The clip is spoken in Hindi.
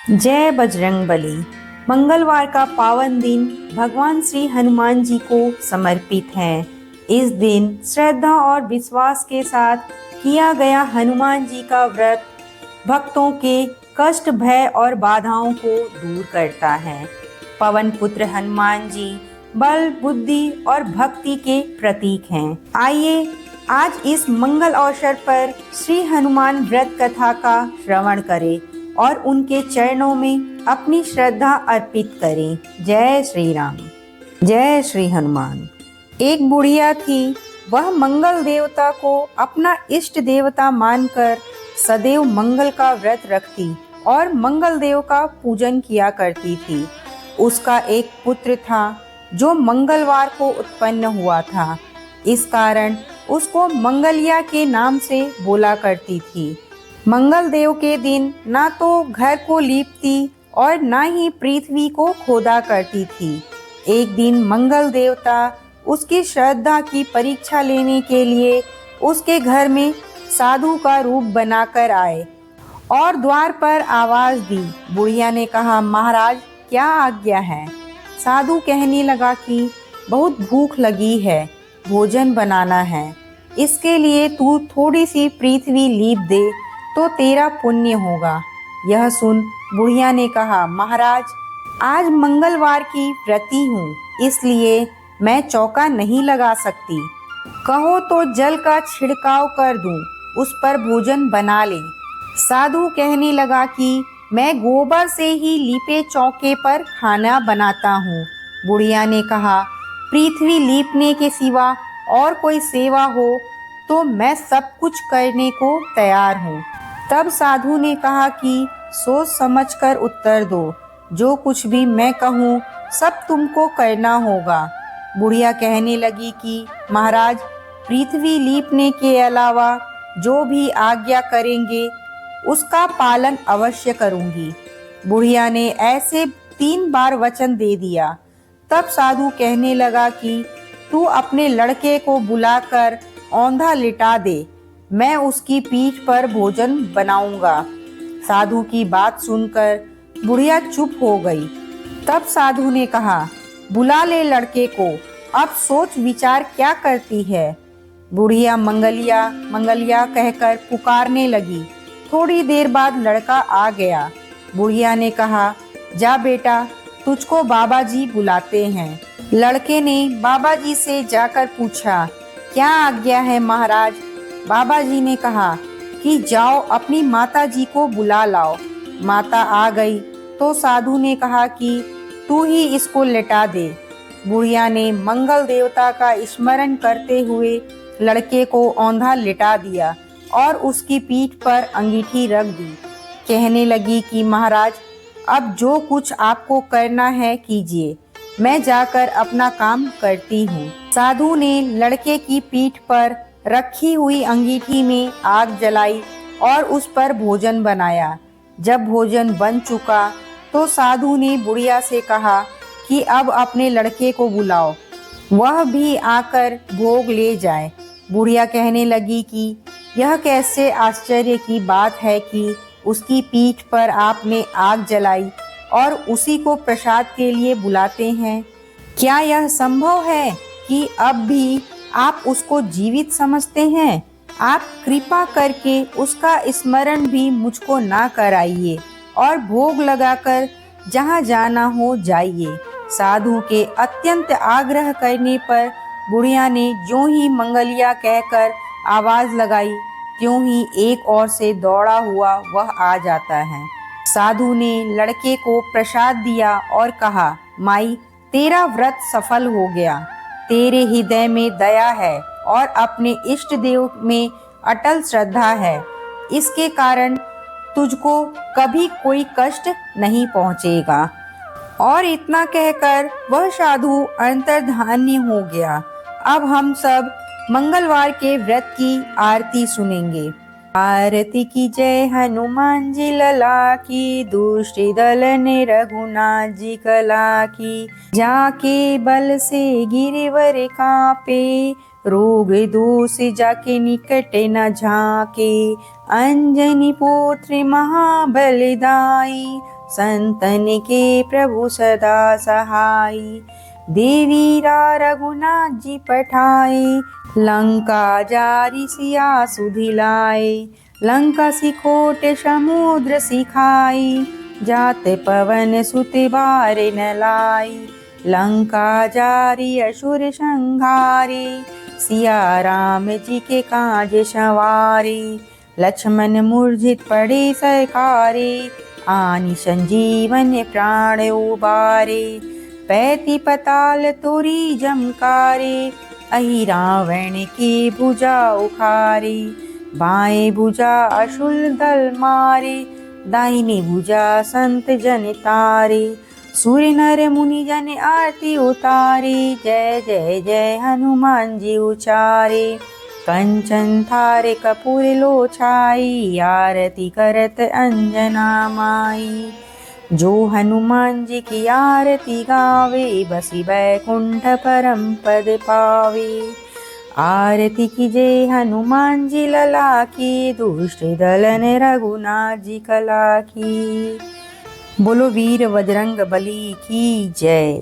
जय बजरंगबली। मंगलवार का पावन दिन भगवान श्री हनुमान जी को समर्पित है। इस दिन श्रद्धा और विश्वास के साथ किया गया हनुमान जी का व्रत भक्तों के कष्ट, भय और बाधाओं को दूर करता है। पवन पुत्र हनुमान जी बल, बुद्धि और भक्ति के प्रतीक हैं। आइए आज इस मंगल अवसर पर श्री हनुमान व्रत कथा का श्रवण करें और उनके चरणों में अपनी श्रद्धा अर्पित करें। जय श्री राम, जय श्री हनुमान। एक बुढ़िया थी, वह मंगल देवता को अपना इष्ट देवता मानकर सदैव मंगल का व्रत रखती और मंगल देव का पूजन किया करती थी। उसका एक पुत्र था जो मंगलवार को उत्पन्न हुआ था। इस कारण उसको मंगलिया के नाम से बोला करती थी। मंगल देव के दिन ना तो घर को लीपती और ना ही पृथ्वी को खोदा करती थी। एक दिन मंगल देवता उसकी श्रद्धा की परीक्षा लेने के लिए उसके घर में साधु का रूप बनाकर आए और द्वार पर आवाज दी। बुढ़िया ने कहा, महाराज क्या आज्ञा है? साधु कहने लगा कि बहुत भूख लगी है, भोजन बनाना है। इसके लिए तू थोड़ी सी पृथ्वी लीप दे तो तेरा पुण्य होगा। यह सुन बुढ़िया ने कहा, महाराज आज मंगलवार की व्रती हूँ, इसलिए मैं चौका नहीं लगा सकती। कहो तो जल का छिड़काव कर दूं, उस पर भोजन बना ले। साधु कहने लगा कि मैं गोबर से ही लीपे चौके पर खाना बनाता हूँ। बुढ़िया ने कहा, पृथ्वी लीपने के सिवा और कोई सेवा हो तो मैं सब कुछ करने को तैयार हूँ। तब साधु ने कहा कि सोच समझकर उत्तर दो, जो कुछ भी मैं कहूँ सब तुमको करना होगा। बुढ़िया कहने लगी कि महाराज पृथ्वी लीपने के अलावा जो भी आज्ञा करेंगे उसका पालन अवश्य करूंगी। बुढ़िया ने ऐसे 3 बार वचन दे दिया। तब साधु कहने लगा कि तू अपने लड़के को बुलाकर औंधा लिटा दे, मैं उसकी पीठ पर भोजन बनाऊंगा। साधु की बात सुनकर बुढ़िया चुप हो गई। तब साधु ने कहा, बुला ले लड़के को, अब सोच विचार क्या करती है। बुढ़िया मंगलिया मंगलिया कहकर पुकारने लगी। थोड़ी देर बाद लड़का आ गया। बुढ़िया ने कहा, जा बेटा, तुझको बाबा जी बुलाते हैं। लड़के ने बाबा जी से जाकर पूछा, क्या आज्ञा है महाराज? बाबा जी ने कहा कि जाओ अपनी माता जी को बुला लाओ। माता आ गई तो साधु ने कहा कि तू ही इसको लेटा दे। बुढ़िया ने मंगल देवता का स्मरण करते हुए लड़के को औंधा लिटा दिया और उसकी पीठ पर अंगीठी रख दी। कहने लगी कि महाराज अब जो कुछ आपको करना है कीजिए, मैं जाकर अपना काम करती हूँ। साधु ने लड़के की पीठ पर रखी हुई अंगीठी में आग जलाई और उस पर भोजन बनाया। जब भोजन बन चुका तो साधु ने बुढ़िया से कहा कि अब अपने लड़के को बुलाओ, वह भी आकर भोग ले जाए। बुढ़िया कहने लगी कि यह कैसे आश्चर्य की बात है कि उसकी पीठ पर आपने आग जलाई और उसी को प्रसाद के लिए बुलाते हैं। क्या यह संभव है कि अब भी आप उसको जीवित समझते हैं? आप कृपा करके उसका स्मरण भी मुझको ना कराइए और भोग लगाकर जहाँ जाना हो जाइए। साधु के अत्यंत आग्रह करने पर बुढ़िया ने ज्यों ही मंगलिया कहकर आवाज लगाई, त्यों ही एक ओर से दौड़ा हुआ वह आ जाता है। साधु ने लड़के को प्रसाद दिया और कहा, माई तेरा व्रत सफल हो गया। तेरे हृदय में दया है और अपने इष्ट देव में अटल श्रद्धा है, इसके कारण तुझको कभी कोई कष्ट नहीं पहुंचेगा। और इतना कहकर वह साधु अंतर्धानी हो गया। अब हम सब मंगलवार के व्रत की आरती सुनेंगे। आरती की जय हनुमान जी लला की, दुष्ट दल ने रघुनाथ जी कला की। जाके बल से गिरवर कापे, रोग दोष जाके निकट न झाके। अंजनी पुत्र महाबलदाई, संतन के प्रभु सदा सहाय। देवीरा रघुनाथ जी पठाए, लंका जारी सिया सुधिलाए। लंका सिकोट समुद्र सिखाई, जात पवन सुत बार न लाई। लंका जारी असुर संहारे, सिया राम जी के काज संवारे। लक्ष्मण मूर्छित पड़े सरकारे, आनि संजीवन प्राण उबारे। पैती पताल तोरी जमकारे, अहि रावण की भुजा उखारे। बाएं भुजा असुर दल मारे, दाहिनी भुजा संत जन तारे। सूर्य नर मुनि जन आरती उतारे, जय जय जय हनुमान जी उचारे। कंचन थारे कपूर लो छाई, आरती करत अंजना माई। जो हनुमान जी की आरती गावे, बसी बैकुंठ परम पद पावे। आरती कीजे हनुमान जी लला की, दुष्ट दलन रघुनाथ जी कला की। बोलो वीर बजरंग बली की जय।